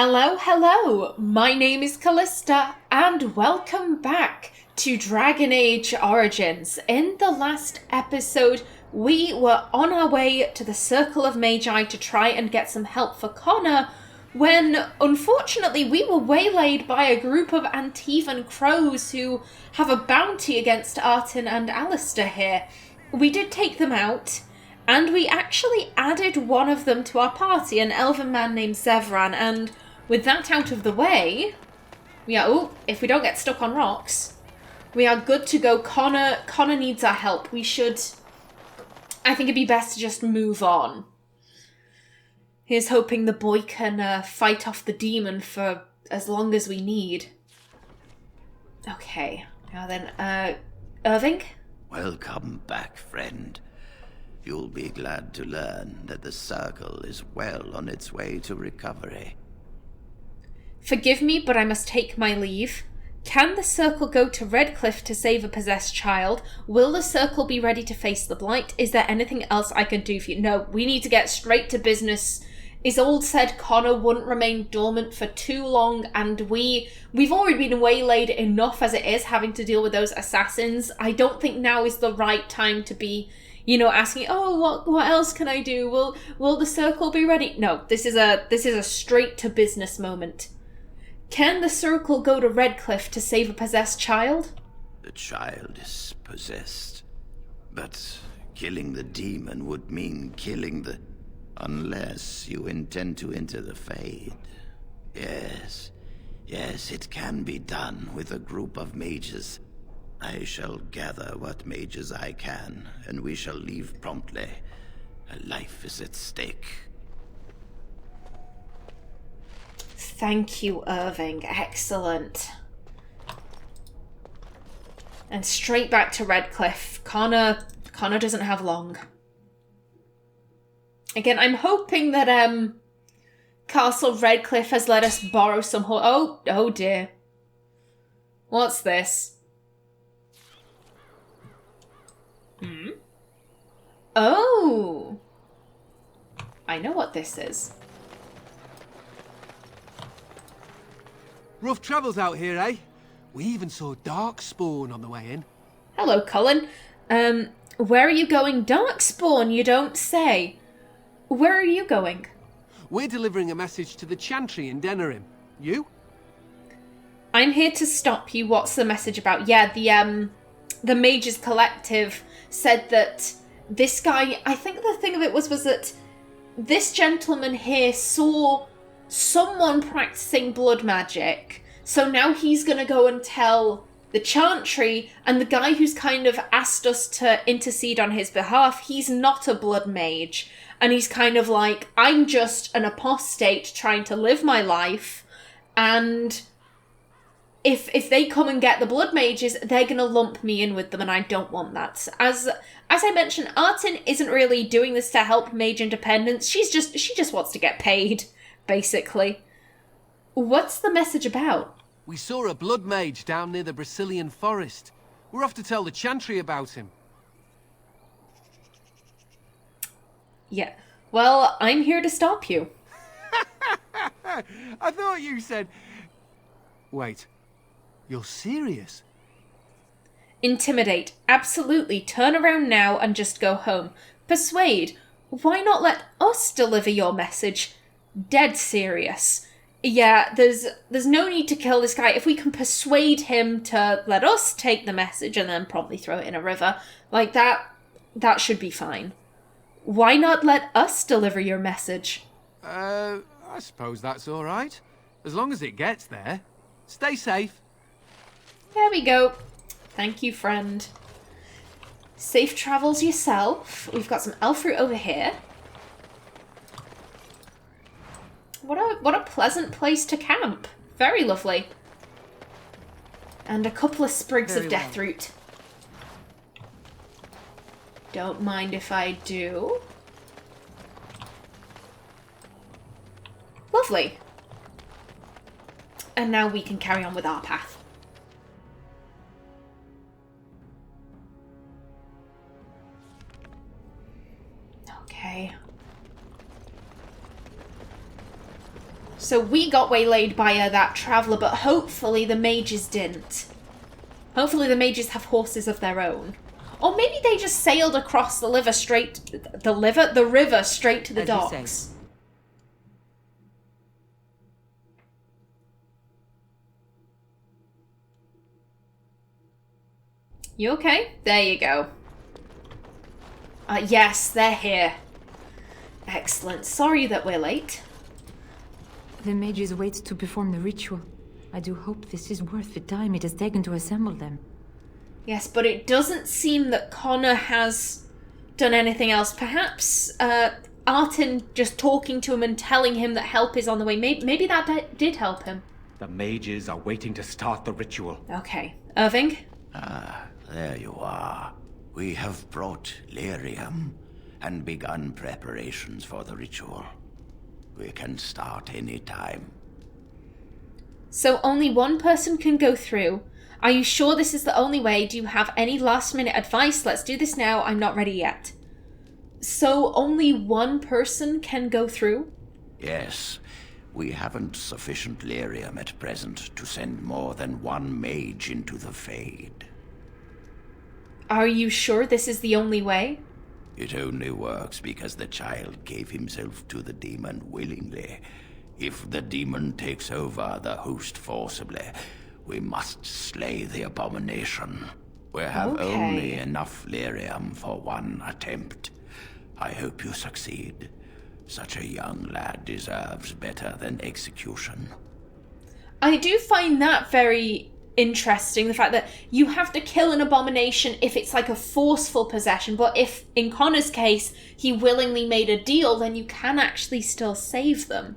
Hello, my name is Callista, and welcome back to Dragon Age Origins. In the last episode, we were on our way to the Circle of Magi to try and get some help for Connor, when, unfortunately, we were waylaid by a group of Antivan crows who have a bounty against Artin and Alistair here. We did take them out, and we actually added one of them to our party, an elven man named Zevran, and with that out of the way, if we don't get stuck on rocks, we are good to go. Connor needs our help. I think it'd be best to just move on. Here's hoping the boy can fight off the demon for as long as we need. Okay, now then, Irving? Welcome back, friend. You'll be glad to learn that the Circle is well on its way to recovery. Forgive me, but I must take my leave. Can the Circle go to Redcliffe to save a possessed child? Will the Circle be ready to face the Blight? Is there anything else I can do for you? No, we need to get straight to business. Isolde said Connor wouldn't remain dormant for too long, and we've already been waylaid enough as it is, having to deal with those assassins. I don't think now is the right time to be, asking, what else can I do? Will the Circle be ready? No, this is a straight to business moment. Can the Circle go to Redcliffe to save a possessed child? The child is possessed, but killing the demon would mean killing the... Unless you intend to enter the Fade. Yes, it can be done with a group of mages. I shall gather what mages I can, and we shall leave promptly. A life is at stake. Thank you, Irving. Excellent. And straight back to Redcliffe. Connor doesn't have long. Again, I'm hoping that Castle Redcliffe has let us borrow some oh dear. What's this? Oh! I know what this is. Rough travels out here, eh? We even saw Darkspawn on the way in. Hello, Cullen. Where are you going? Darkspawn, you don't say. Where are you going? We're delivering a message to the Chantry in Denerim. You? I'm here to stop you. What's the message about? Yeah, the Mages Collective said that this guy... I think the thing of it was that this gentleman here saw someone practicing blood magic. So now he's going to go and tell the Chantry, and the guy who's kind of asked us to intercede on his behalf, he's not a blood mage. And he's kind of like, I'm just an apostate trying to live my life, and if they come and get the blood mages, they're going to lump me in with them, and I don't want that. As I mentioned, Artin isn't really doing this to help mage independence. She just wants to get paid, basically. What's the message about? We saw a blood mage down near the Brazilian forest. We're off to tell the Chantry about him. Yeah. Well, I'm here to stop you. I thought you said... Wait. You're serious? Intimidate. Absolutely. Turn around now and just go home. Persuade. Why not let us deliver your message? Dead serious. Yeah, there's no need to kill this guy. If we can persuade him to let us take the message and then promptly throw it in a river, like that should be fine. Why not let us deliver your message? I suppose that's all right. As long as it gets there. Stay safe. There we go. Thank you, friend. Safe travels yourself. We've got some elf fruit over here. What a pleasant place to camp. Very lovely. And a couple of sprigs of deathroot. Don't mind if I do. Lovely. And now we can carry on with our path. Okay. So we got waylaid by that traveller, but hopefully the mages didn't. Hopefully the mages have horses of their own. Or maybe they just sailed across the river straight to the docks. You okay? There you go. Yes, they're here. Excellent. Sorry that we're late. The mages wait to perform the ritual. I do hope this is worth the time it has taken to assemble them. Yes, but it doesn't seem that Connor has done anything else. Perhaps Artin just talking to him and telling him that help is on the way. Maybe that did help him. The mages are waiting to start the ritual. Okay. Irving? Ah, there you are. We have brought lyrium and begun preparations for the ritual. We can start any time. So only one person can go through. Are you sure this is the only way? Do you have any last-minute advice? Let's do this now. I'm not ready yet. So only one person can go through? Yes. We haven't sufficient lyrium at present to send more than one mage into the Fade. Are you sure this is the only way? It only works because the child gave himself to the demon willingly. If the demon takes over the host forcibly, we must slay the abomination. We have only enough lyrium for one attempt. I hope you succeed. Such a young lad deserves better than execution. I do find that very interesting, the fact that you have to kill an abomination if it's like a forceful possession, but if, in Connor's case, he willingly made a deal, then you can actually still save them.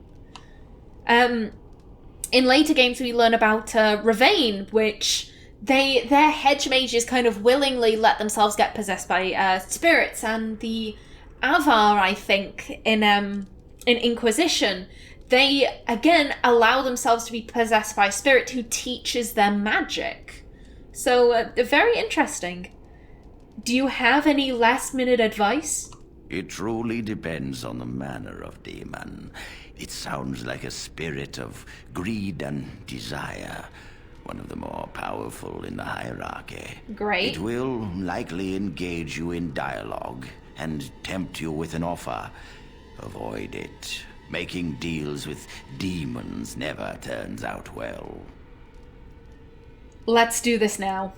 In later games we learn about Ravain, which their hedge mages kind of willingly let themselves get possessed by spirits, and the Avar, I think, in Inquisition, they again allow themselves to be possessed by a spirit who teaches them magic. So very interesting. Do you have any last-minute advice? It truly depends on the manner of demon. It sounds like a spirit of greed and desire, one of the more powerful in the hierarchy. Great. It will likely engage you in dialogue and tempt you with an offer. Avoid it. Making deals with demons never turns out well. Let's do this now.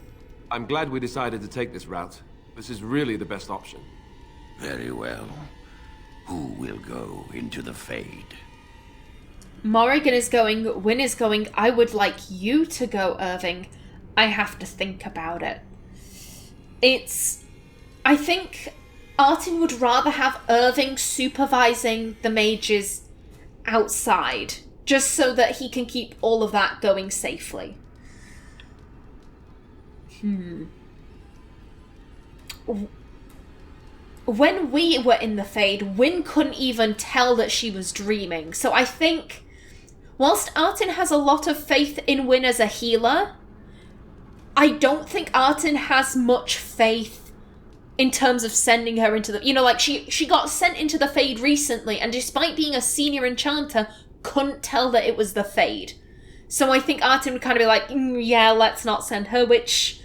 I'm glad we decided to take this route. This is really the best option. Very well. Who will go into the Fade? Morrigan is going, Qwinn is going. I would like you to go, Irving. I have to think about it. I think Artin would rather have Irving supervising the mages outside, just so that he can keep all of that going safely. When we were in the Fade, Qwinn couldn't even tell that she was dreaming. So I think, whilst Artin has a lot of faith in Qwinn as a healer, I don't think Artin has much faith in terms of sending her into the... You know, like, she got sent into the Fade recently, and despite being a senior enchanter, couldn't tell that it was the Fade. So I think Artin would kind of be like, yeah, let's not send her, which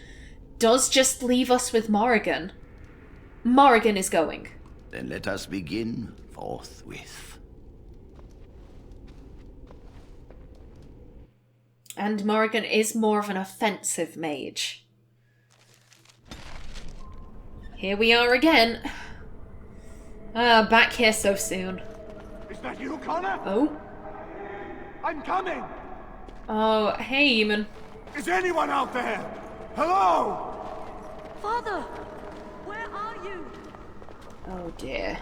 does just leave us with Morrigan. Morrigan is going. Then let us begin forthwith. And Morrigan is more of an offensive mage. Here we are again. Back here so soon. Is that you, Connor? Oh. I'm coming! Oh, hey, Eamon. Is anyone out there? Hello? Father! Where are you? Oh dear.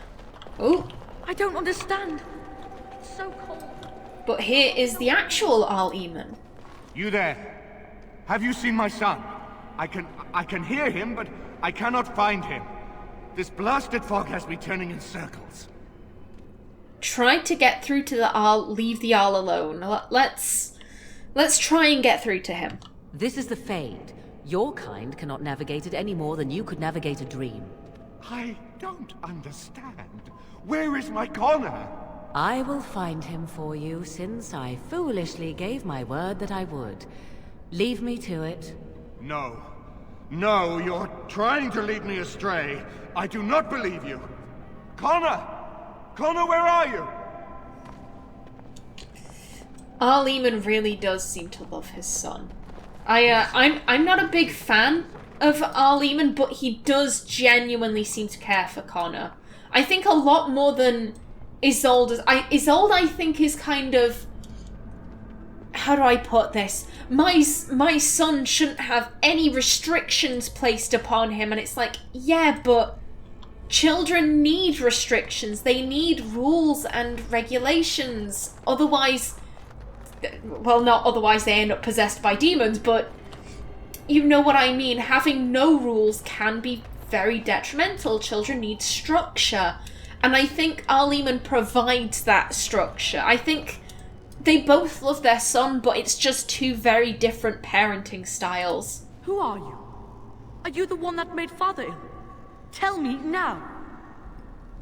Oh. I don't understand. It's so cold. But here is the actual Al Eamon. You there? Have you seen my son? I can hear him, but I cannot find him. This blasted fog has me turning in circles. Try to get through to the Al, leave the Al alone. Let's try and get through to him. This is the Fade. Your kind cannot navigate it any more than you could navigate a dream. I don't understand. Where is my Connor? I will find him for you, since I foolishly gave my word that I would. Leave me to it. No. No, you're trying to lead me astray. I do not believe you. Connor! Connor, where are you? Arleman really does seem to love his son. I'm not a big fan of Arleman, but he does genuinely seem to care for Connor. I think a lot more than Isolde does. Isolde, I think, is kind of... How do I put this? My son shouldn't have any restrictions placed upon him, and it's like, yeah, but children need restrictions. They need rules and regulations. Otherwise, well, not otherwise they end up possessed by demons, but you know what I mean. Having no rules can be very detrimental. Children need structure. And I think Arleman provides that structure. I think they both love their son, but it's just two very different parenting styles. Who are you? Are you the one that made Father ill? Tell me now.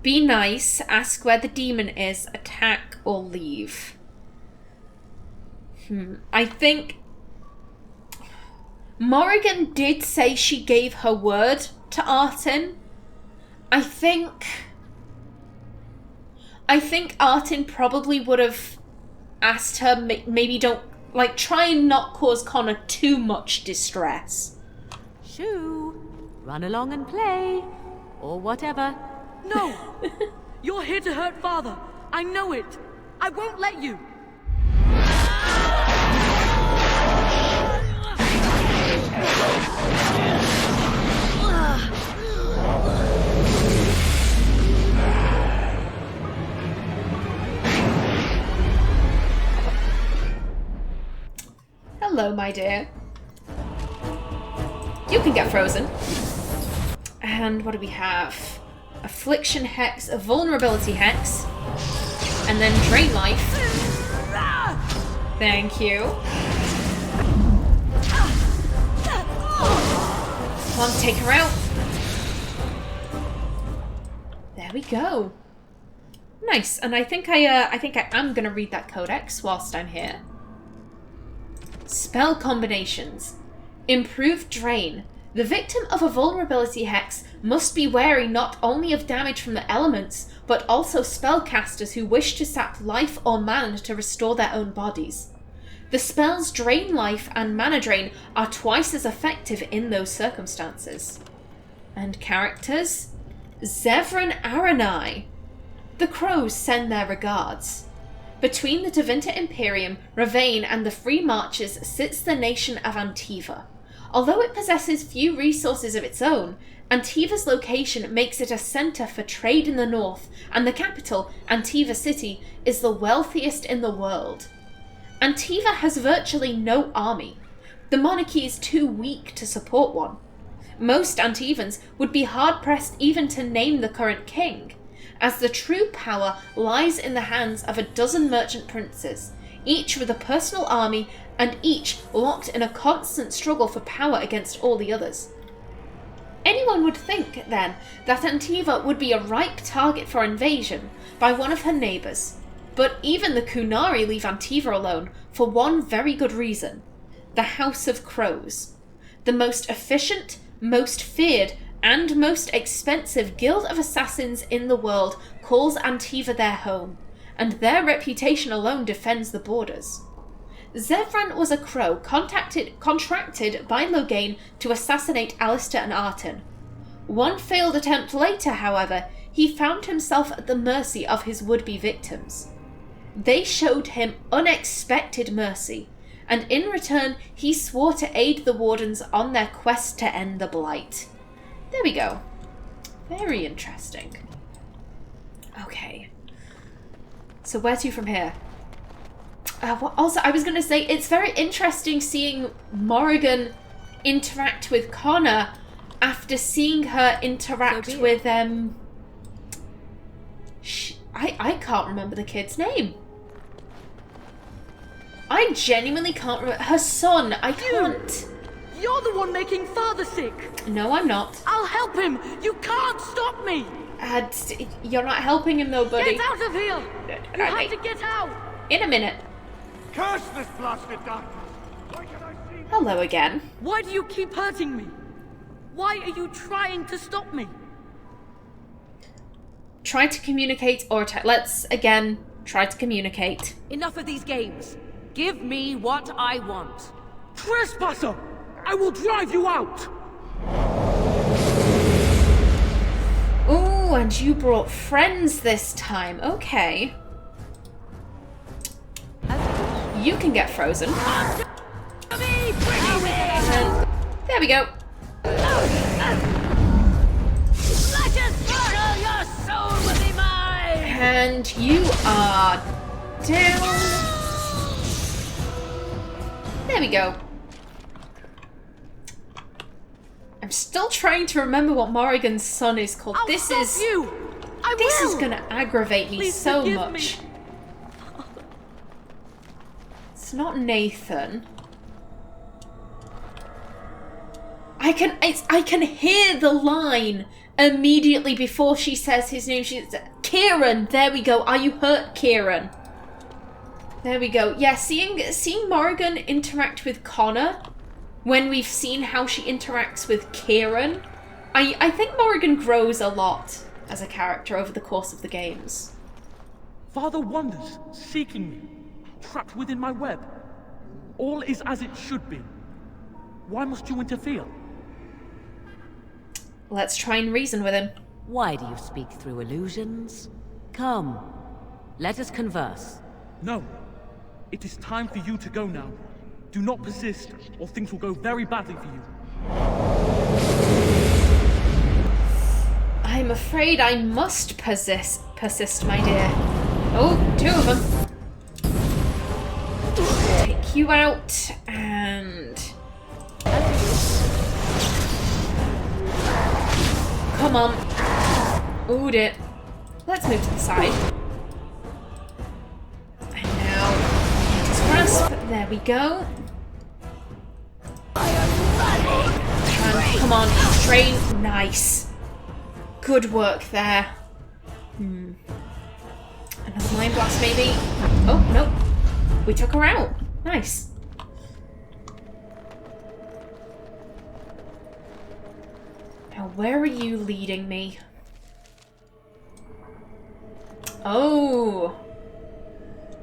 Be nice, ask where the demon is, attack or leave. I think Morrigan did say she gave her word to Artin. I think Artin probably would have asked her, maybe don't, like, try and not cause Connor too much distress. Shoo! Run along and play. Or whatever. No! You're here to hurt Father. I know it. I won't let you. Hello, my dear. You can get frozen. And what do we have? Affliction Hex, a Vulnerability Hex, and then Drain Life. Thank you. Come on, take her out. There we go. Nice, and I think I am gonna read that codex whilst I'm here. Spell combinations. Improved Drain. The victim of a vulnerability hex must be wary not only of damage from the elements, but also spellcasters who wish to sap life or mana to restore their own bodies. The spells Drain Life and Mana Drain are twice as effective in those circumstances. And characters? Zevran Aranai. The Crows send their regards. Between the Tevinter Imperium, Ravane, and the Free Marches sits the nation of Antiva. Although it possesses few resources of its own, Antiva's location makes it a centre for trade in the north, and the capital, Antiva City, is the wealthiest in the world. Antiva has virtually no army. The monarchy is too weak to support one. Most Antivans would be hard-pressed even to name the current king, as the true power lies in the hands of a dozen merchant princes, each with a personal army and each locked in a constant struggle for power against all the others. Anyone would think, then, that Antiva would be a ripe target for invasion by one of her neighbours, but even the Qunari leave Antiva alone for one very good reason: the House of Crows. The most efficient, most feared, and most expensive guild of assassins in the world calls Antiva their home, and their reputation alone defends the borders. Zevran was a crow contracted by Loghain to assassinate Alistair and Artin. One failed attempt later, however, he found himself at the mercy of his would-be victims. They showed him unexpected mercy, and in return he swore to aid the Wardens on their quest to end the Blight. There we go. Very interesting. Okay. So where to from here? Also, I was going to say, it's very interesting seeing Morrigan interact with Connor after seeing her interact with, I can't remember the kid's name. I genuinely can't remember. Her son, I can't. You're the one making Father sick. No, I'm not. I'll help him. You can't stop me. You're not helping him though, buddy. Get out of here! You have to get out! In a minute. Curse this blasted darkness! Why can I see? Hello again. Why do you keep hurting me? Why are you trying to stop me? Try to communicate or attack. Let's, again, try to communicate. Enough of these games. Give me what I want. Trespasser! I will drive you out! Ooh, and you brought friends this time. Okay. You can get frozen. And there we go. Your soul will be mine! And you are down. There we go. I'm still trying to remember what Morrigan's son is called. This is gonna aggravate me so much. It's not Nathan. I can hear the line immediately before she says his name. She's Kieran. There we go. Are you hurt, Kieran? There we go. Yeah, seeing Morrigan interact with Connor when we've seen how she interacts with Kieran, I think Morrigan grows a lot as a character over the course of the games. Father wanders, seeking me, trapped within my web. All is as it should be. Why must you interfere? Let's try and reason with him. Why do you speak through illusions? Come, let us converse. No. It is time for you to go now. Do not persist, or things will go very badly for you. I'm afraid I must persist, my dear. Oh, two of them. Take you out, and... Come on. Ooh, it. Let's move to the side. And now, his grasp. There we go. And come on, train. Nice. Good work there. Another mind blast, maybe. Oh, no. We took her out. Nice. Now, where are you leading me? Oh.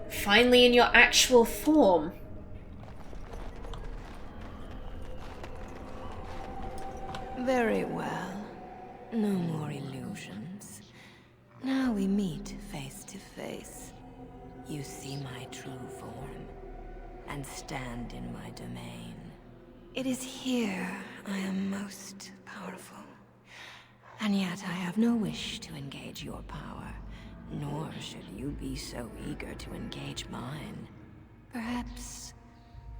Finally in your actual form. Very well. No more illusions. Now we meet face to face. You see my true form, and stand in my domain. It is here I am most powerful. And yet I have no wish to engage your power, nor should you be so eager to engage mine. Perhaps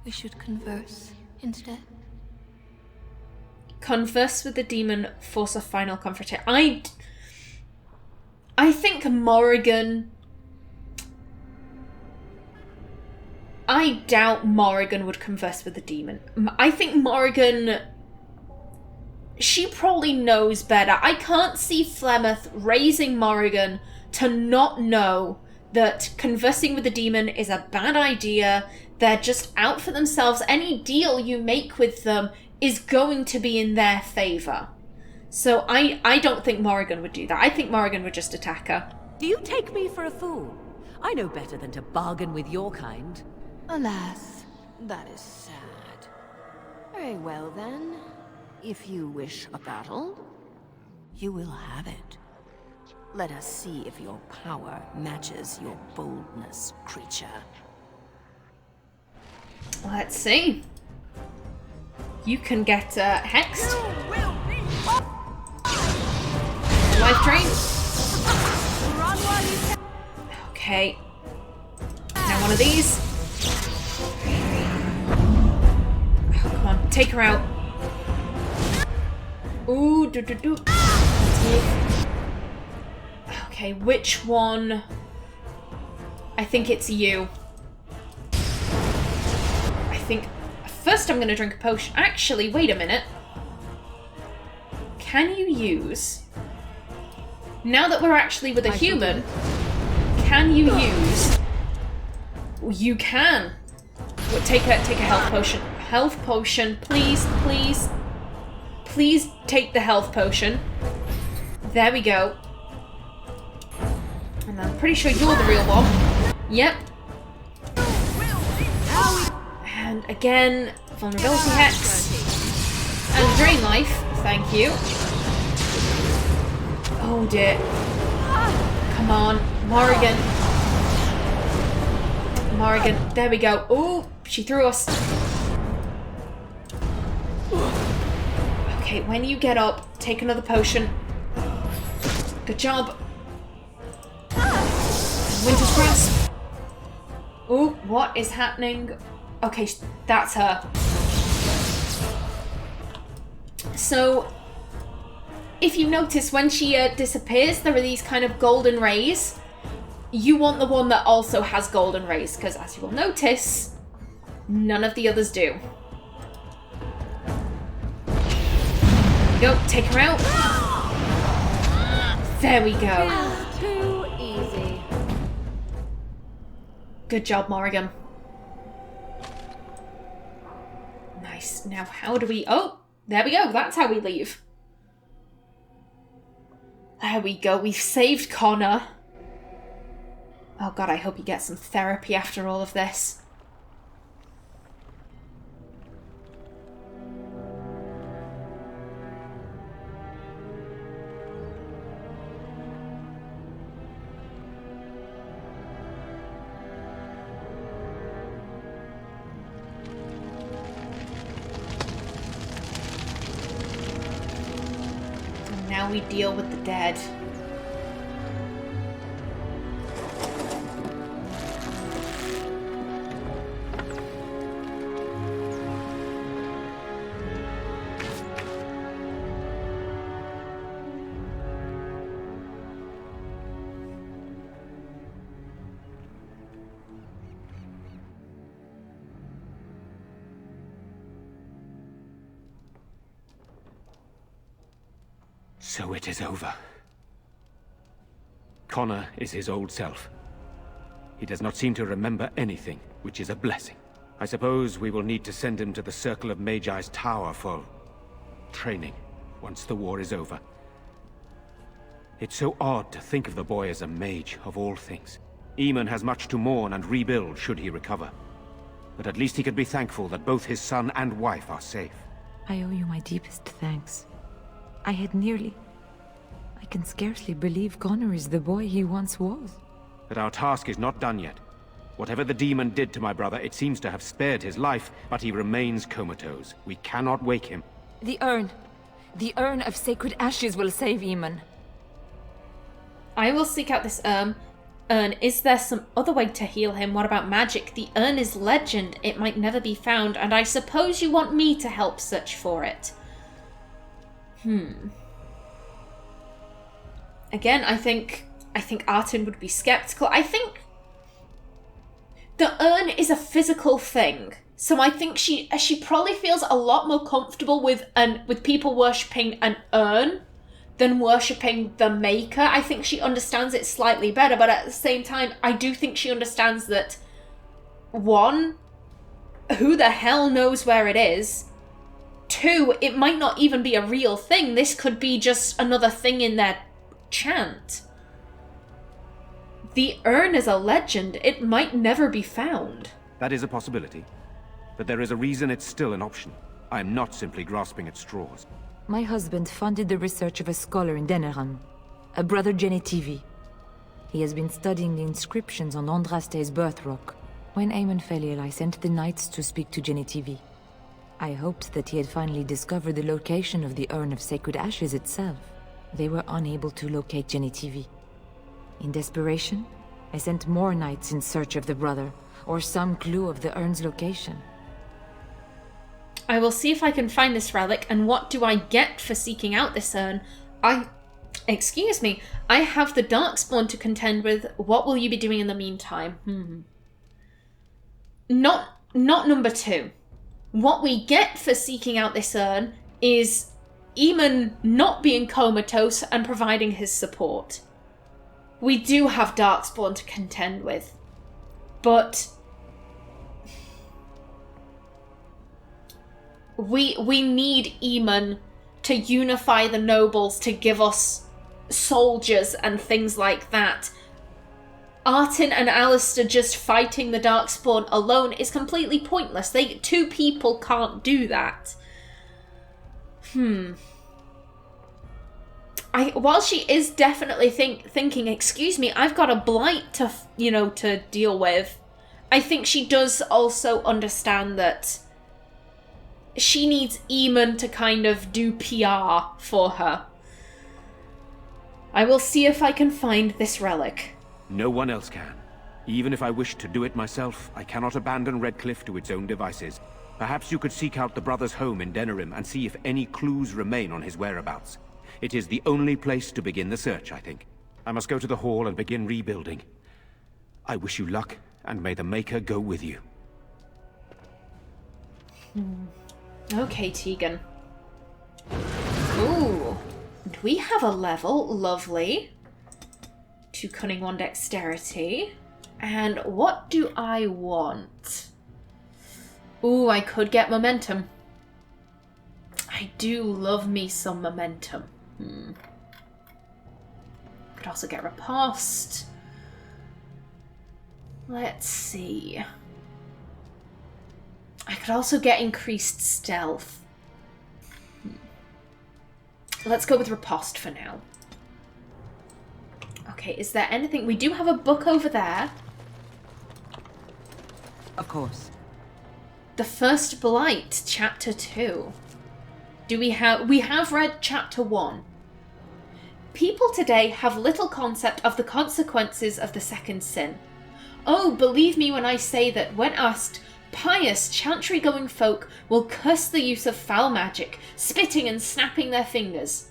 we should converse instead? Converse with the demon, force a final confrontation. I think Morrigan... I doubt Morrigan would converse with the demon. I think Morrigan... She probably knows better. I can't see Flemeth raising Morrigan to not know that conversing with the demon is a bad idea. They're just out for themselves. Any deal you make with them is going to be in their favour. So I don't think Morrigan would do that. I think Morrigan would just attack her. Do you take me for a fool? I know better than to bargain with your kind. Alas, that is sad. Very well then. If you wish a battle, you will have it. Let us see if your power matches your boldness, creature. Let's see. You can get hexed. Life drain. Okay. Now one of these. Oh, come on, take her out. Ooh, Let's move. Okay, which one? I think it's you. I think... First I'm going to drink a potion. Actually, wait a minute. Can you use Now that we're actually with a human, can you use... You can. Take a health potion. Health potion, please, please. Please take the health potion. There we go. And I'm pretty sure you're the real one. Yep. And again, vulnerability hex. And drain life. Thank you. Oh dear. Come on, Morrigan. Morrigan, there we go. Oh, she threw us. Okay, when you get up, take another potion. Good job. Winter's Grasp. Oh, what is happening? Okay, that's her. So, if you notice, when she disappears, there are these kind of golden rays. You want the one that also has golden rays, because as you will notice, none of the others do. Go, take her out. There we go. Too easy. Good job, Morrigan. Nice. Now, how do we... Oh, there we go. That's how we leave. There we go. We've saved Connor. Oh god, I hope he gets some therapy after all of this. And now we deal with the dead. So it is over. Connor is his old self. He does not seem to remember anything, which is a blessing. I suppose we will need to send him to the Circle of Magi's tower for training, once the war is over. It's so odd to think of the boy as a mage, of all things. Eamon has much to mourn and rebuild should he recover. But at least he could be thankful that both his son and wife are safe. I owe you my deepest thanks. I can scarcely believe Connor is the boy he once was. But our task is not done yet. Whatever the demon did to my brother, it seems to have spared his life, but he remains comatose. We cannot wake him. The urn of sacred ashes will save Eamon. I will seek out this urn. Is there some other way to heal him? What about magic? The urn is legend. It might never be found, and I suppose you want me to help search for it. Again, I think Artin would be skeptical. I think the urn is a physical thing, so I think she probably feels a lot more comfortable with people worshipping an urn than worshipping the maker. I think she understands it slightly better, but at the same time, I do think she understands that, one, who the hell knows where it is? Two, it might not even be a real thing. This could be just another thing in their chant. The urn is a legend. It might never be found. That is a possibility. But there is a reason it's still an option. I am not simply grasping at straws. My husband funded the research of a scholar in Deneran, a brother Genetivi. He has been studying the inscriptions on Andraste's birth rock. When Eamon fell ill, I sent the knights to speak to Genetivi. I hoped that he had finally discovered the location of the urn of sacred ashes itself. They were unable to locate Genetivi. In desperation, I sent more knights in search of the brother, or some clue of the urn's location. I will see if I can find this relic, and what do I get for seeking out this urn? Excuse me, I have the Darkspawn to contend with. What will you be doing in the meantime? Not number 2. What we get for seeking out this urn is Eamon not being comatose and providing his support. We do have Darkspawn to contend with. But we need Eamon to unify the nobles, to give us soldiers and things like that. Artin and Alistair just fighting the Darkspawn alone is completely pointless. Two people can't do that. While she is definitely thinking, excuse me, I've got a blight to deal with, I think she does also understand that she needs Eamon to kind of do PR for her. I will see if I can find this relic. No one else can. Even if I wished to do it myself, I cannot abandon Redcliffe to its own devices. Perhaps you could seek out the brother's home in Denerim and see if any clues remain on his whereabouts. It is the only place to begin the search, I think. I must go to the hall and begin rebuilding. I wish you luck, and may the Maker go with you. Okay, Tegan. Ooh. We have a level. Lovely. 2 Cunning, 1 Dexterity. And what do I want? Ooh, I could get Momentum. I do love me some Momentum. Could also get Riposte. Let's see. I could also get increased stealth. Let's go with Riposte for now. Okay, is there anything? We do have a book over there. Of course. The First Blight, Chapter 2. We have read Chapter 1. People today have little concept of the consequences of the second sin. Oh, believe me when I say that when asked, pious, chantry-going folk will curse the use of foul magic, spitting and snapping their fingers.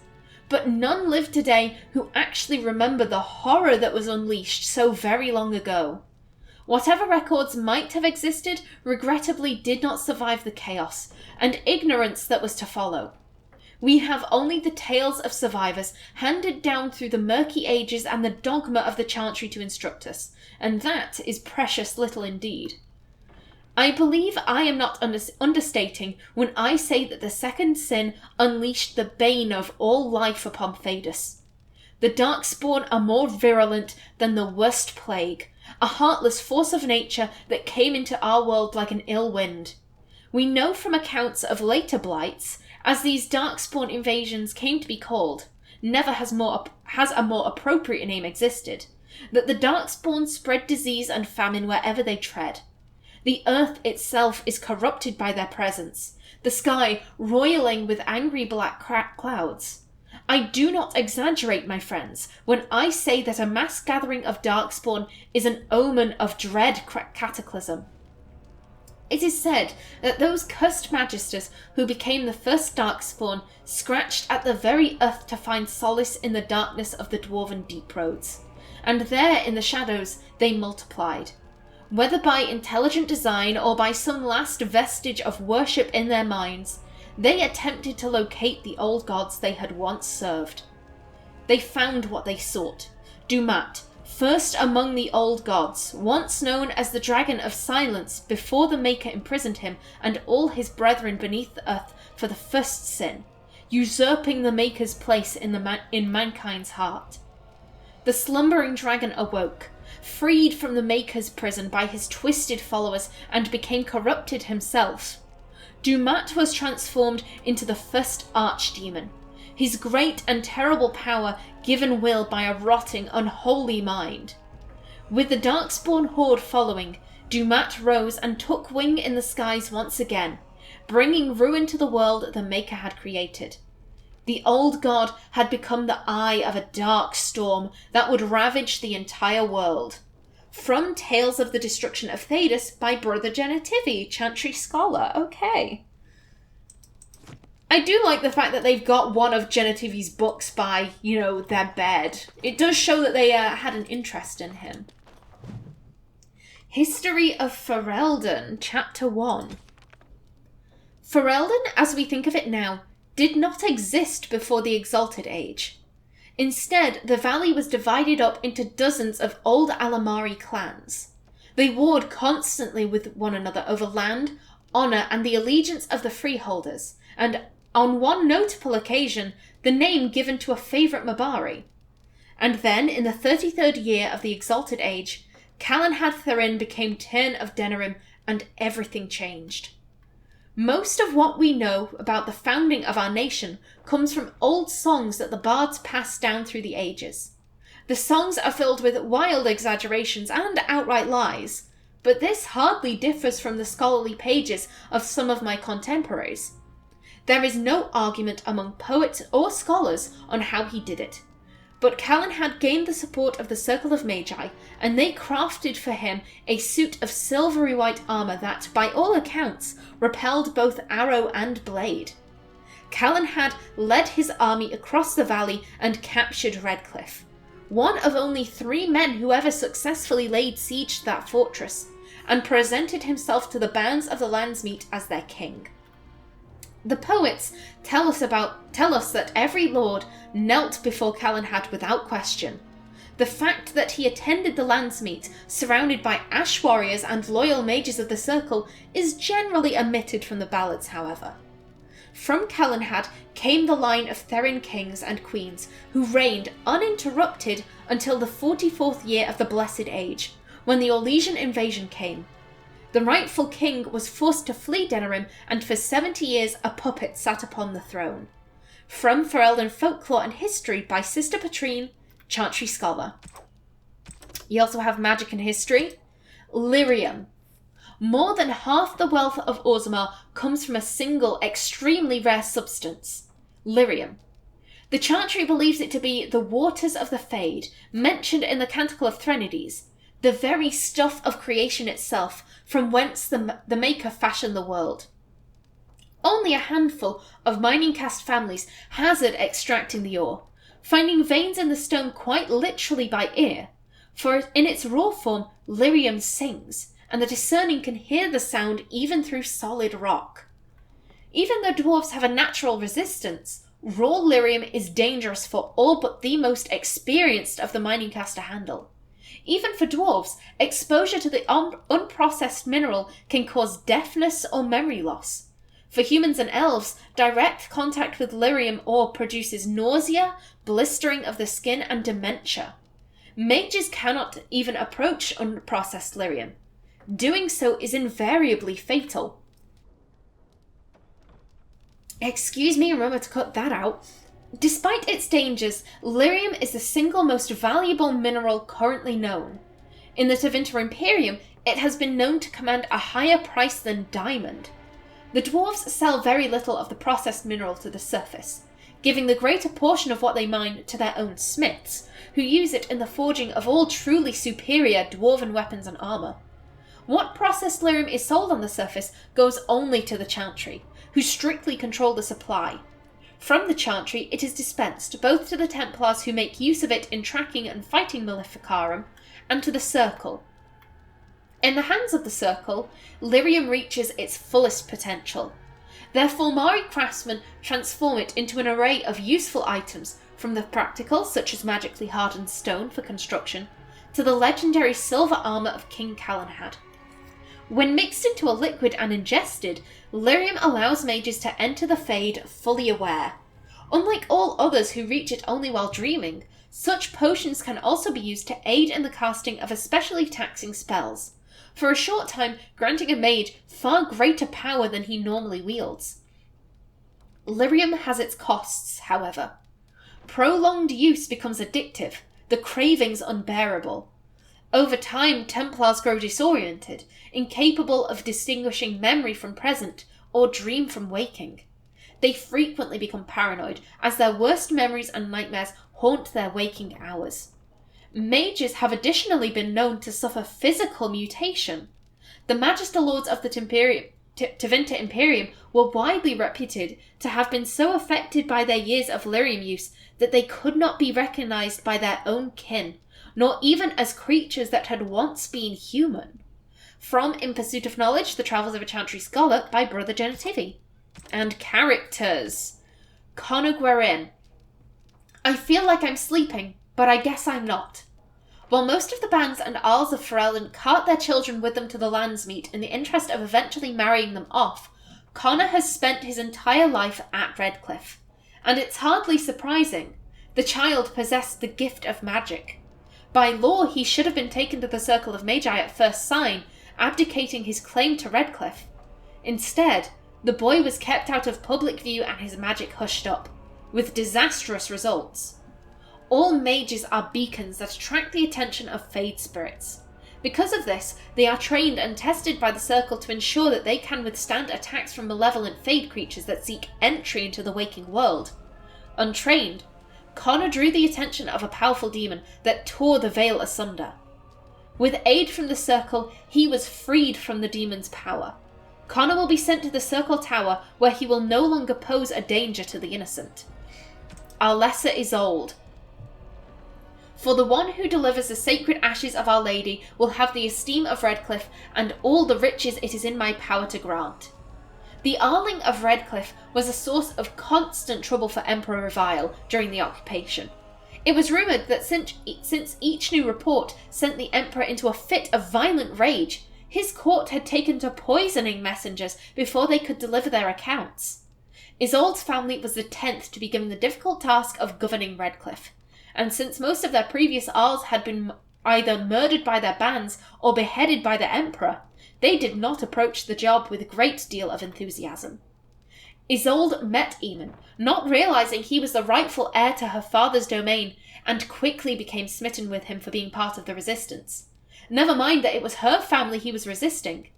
But none live today who actually remember the horror that was unleashed so very long ago. Whatever records might have existed, regrettably did not survive the chaos and ignorance that was to follow. We have only the tales of survivors handed down through the murky ages and the dogma of the Chantry to instruct us, and that is precious little indeed. I believe I am not understating when I say that the second sin unleashed the bane of all life upon Thedas. The Darkspawn are more virulent than the worst plague, a heartless force of nature that came into our world like an ill wind. We know from accounts of later blights, as these Darkspawn invasions came to be called, never has a more appropriate name existed, that the Darkspawn spread disease and famine wherever they tread. The earth itself is corrupted by their presence, the sky roiling with angry black clouds. I do not exaggerate, my friends, when I say that a mass gathering of Darkspawn is an omen of dread cataclysm. It is said that those cursed magisters who became the first Darkspawn scratched at the very earth to find solace in the darkness of the dwarven deep roads, and there in the shadows they multiplied. Whether by intelligent design or by some last vestige of worship in their minds, they attempted to locate the old gods they had once served. They found what they sought. Dumat, first among the old gods, once known as the Dragon of Silence before the Maker imprisoned him and all his brethren beneath the earth for the first sin, usurping the Maker's place in mankind's heart. The slumbering dragon awoke, freed from the Maker's prison by his twisted followers, and became corrupted himself. Dumat was transformed into the first archdemon, his great and terrible power given will by a rotting, unholy mind. With the Darkspawn horde following, Dumat rose and took wing in the skies once again, bringing ruin to the world the Maker had created. The old god had become the eye of a dark storm that would ravage the entire world. From Tales of the Destruction of Thedas by Brother Genetivi, Chantry Scholar. Okay. I do like the fact that they've got one of Genetivi's books by, their bed. It does show that they had an interest in him. History of Ferelden, Chapter 1. Ferelden, as we think of it now, did not exist before the Exalted Age. Instead, the valley was divided up into dozens of old Alamari clans. They warred constantly with one another over land, honour, and the allegiance of the freeholders, and on one notable occasion, the name given to a favourite Mabari. And then, in the 33rd year of the Exalted Age, Calenhad Therin became Tern of Denerim, and everything changed. Most of what we know about the founding of our nation comes from old songs that the bards passed down through the ages. The songs are filled with wild exaggerations and outright lies, but this hardly differs from the scholarly pages of some of my contemporaries. There is no argument among poets or scholars on how he did it, but Calenhad gained the support of the Circle of Magi, and they crafted for him a suit of silvery white armour that, by all accounts, repelled both arrow and blade. Calenhad led his army across the valley and captured Redcliffe, one of only 3 men who ever successfully laid siege to that fortress, and presented himself to the bands of the Landsmeet as their king. The poets tell us that every lord knelt before Calenhad without question. The fact that he attended the Landsmeet, surrounded by ash warriors and loyal mages of the Circle, is generally omitted from the ballads, however. From Calenhad came the line of Therin kings and queens who reigned uninterrupted until the 44th year of the Blessed Age, when the Orlesian invasion came. The rightful king was forced to flee Denerim, and for 70 years a puppet sat upon the throne. From Ferelden Folklore and History by Sister Patrine, Chantry Scholar. You also have Magic and History. Lyrium. More than half the wealth of Orzammar comes from a single, extremely rare substance, lyrium. The Chantry believes it to be the waters of the Fade, mentioned in the Canticle of Threnodies, the very stuff of creation itself, from whence the Maker fashioned the world. Only a handful of mining caste families hazard extracting the ore, finding veins in the stone quite literally by ear, for in its raw form, lyrium sings, and the discerning can hear the sound even through solid rock. Even though dwarves have a natural resistance, raw lyrium is dangerous for all but the most experienced of the mining caste to handle. Even for dwarves, exposure to the unprocessed mineral can cause deafness or memory loss. For humans and elves, direct contact with lyrium ore produces nausea, blistering of the skin, and dementia. Mages cannot even approach unprocessed lyrium. Doing so is invariably fatal. Excuse me, remember to cut that out. Despite its dangers, lyrium is the single most valuable mineral currently known. In the Tevinter Imperium, it has been known to command a higher price than diamond. The dwarves sell very little of the processed mineral to the surface, giving the greater portion of what they mine to their own smiths, who use it in the forging of all truly superior dwarven weapons and armour. What processed lyrium is sold on the surface goes only to the Chantry, who strictly control the supply. From the Chantry, it is dispensed both to the Templars who make use of it in tracking and fighting Maleficarum, and to the Circle. In the hands of the Circle, lyrium reaches its fullest potential. Their Fulmari craftsmen transform it into an array of useful items, from the practical, such as magically hardened stone for construction, to the legendary silver armour of King Calenhad. When mixed into a liquid and ingested, lyrium allows mages to enter the Fade fully aware. Unlike all others who reach it only while dreaming, such potions can also be used to aid in the casting of especially taxing spells, for a short time granting a mage far greater power than he normally wields. Lyrium has its costs, however. Prolonged use becomes addictive, the cravings unbearable. Over time, Templars grow disoriented, incapable of distinguishing memory from present or dream from waking. They frequently become paranoid, as their worst memories and nightmares haunt their waking hours. Mages have additionally been known to suffer physical mutation. The Magister Lords of the Tevinter Imperium were widely reputed to have been so affected by their years of lyrium use that they could not be recognised by their own kin, nor even as creatures that had once been human. From In Pursuit of Knowledge, The Travels of a Chantry Scholar by Brother Genitivi. And characters. Connor Qwinn. I feel like I'm sleeping, but I guess I'm not. While most of the bands and Arls of Ferelden cart their children with them to the Landsmeet in the interest of eventually marrying them off, Connor has spent his entire life at Redcliffe. And it's hardly surprising. The child possessed the gift of magic. By law, he should have been taken to the Circle of Magi at first sign, abdicating his claim to Redcliffe. Instead, the boy was kept out of public view and his magic hushed up, with disastrous results. All mages are beacons that attract the attention of Fade spirits. Because of this, they are trained and tested by the Circle to ensure that they can withstand attacks from malevolent Fade creatures that seek entry into the waking world. Untrained, Connor drew the attention of a powerful demon that tore the veil asunder. With aid from the Circle, he was freed from the demon's power. Connor will be sent to the Circle Tower, where he will no longer pose a danger to the innocent. Our lesser Isolde. For the one who delivers the sacred ashes of Our Lady will have the esteem of Redcliffe and all the riches it is in my power to grant. The Arling of Redcliffe was a source of constant trouble for Emperor Revile during the occupation. It was rumoured that since each new report sent the Emperor into a fit of violent rage, his court had taken to poisoning messengers before they could deliver their accounts. Isolde's family was the 10th to be given the difficult task of governing Redcliffe. And since most of their previous Arls had been either murdered by their bands or beheaded by the Emperor, they did not approach the job with a great deal of enthusiasm. Isolde met Eamon, not realising he was the rightful heir to her father's domain, and quickly became smitten with him for being part of the resistance. Never mind that it was her family he was resisting.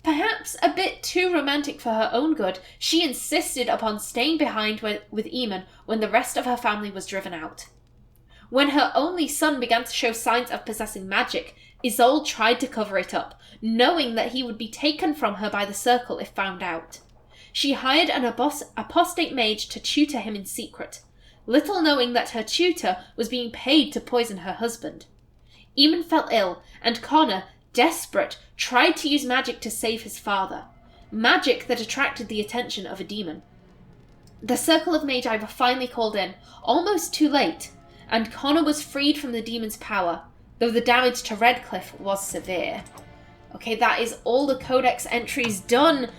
Perhaps a bit too romantic for her own good, she insisted upon staying behind with Eamon when the rest of her family was driven out. When her only son began to show signs of possessing magic, Isolde tried to cover it up, knowing that he would be taken from her by the Circle if found out. She hired an apostate mage to tutor him in secret, little knowing that her tutor was being paid to poison her husband. Eamon fell ill, and Connor, desperate, tried to use magic to save his father. Magic that attracted the attention of a demon. The Circle of Magi were finally called in, almost too late, and Connor was freed from the demon's power, though the damage to Redcliffe was severe. Okay, that is all the Codex entries done.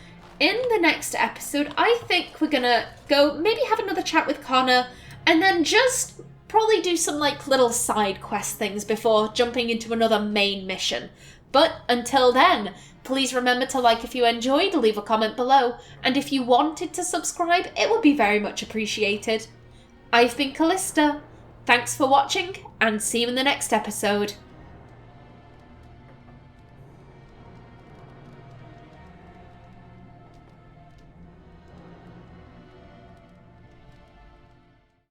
In the next episode, I think we're gonna go maybe have another chat with Connor, and then just probably do some like little side quest things before jumping into another main mission. But until then, please remember to like if you enjoyed, leave a comment below, and if you wanted to subscribe, it would be very much appreciated. I've been Callista. Thanks for watching, and see you in the next episode.